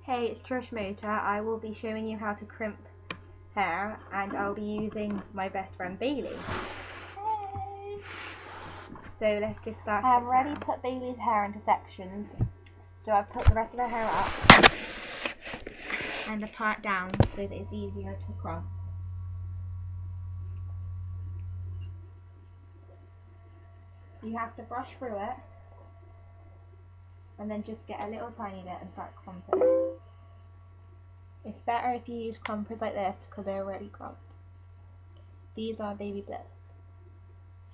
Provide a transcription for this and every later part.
Hey, it's Trish Motor. I will be showing you how to crimp hair, and I'll be using my best friend Bailey. Hey. So let's just start. I've already put Bailey's hair into sections, so I've put the rest of her hair up and the part down so that it's easier to crump. You have to brush through it and then just get a little tiny bit and start crumping. It's better if you use crumpers like this because they're already crumped. These are Baby Bliss,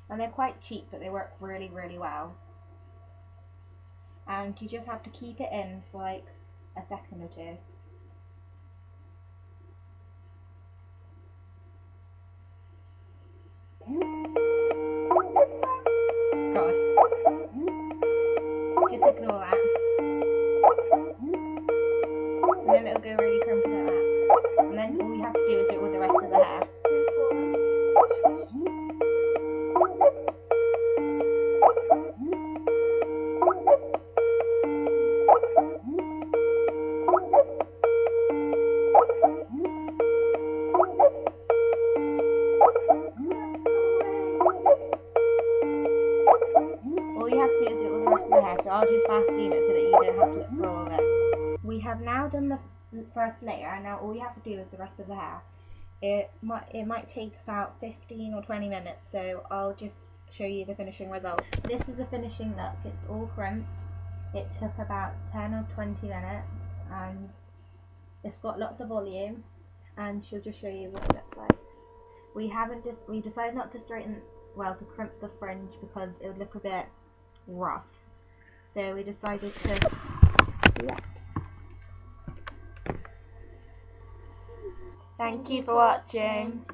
and they're quite cheap, but they work really, really well. And you just have to keep it in for like a second or two. God. Just ignore that. And then it'll go really crimpy like that. And then all you have to do is do it with the rest of the hair. All you have to do is do it with the rest of the hair, so I'll just fast seam it so that you don't have to look through all of it. We have now done the first layer, and now all you have to do is the rest of the hair. It might take about 15 or 20 minutes, so I'll just show you the finishing result. This is the finishing look. It's all crimped. It took about 10 or 20 minutes, and it's got lots of volume, and she'll just show you what it looks like. We decided not to to crimp the fringe because it would look a bit rough, so we decided to do that. Thank you for watching.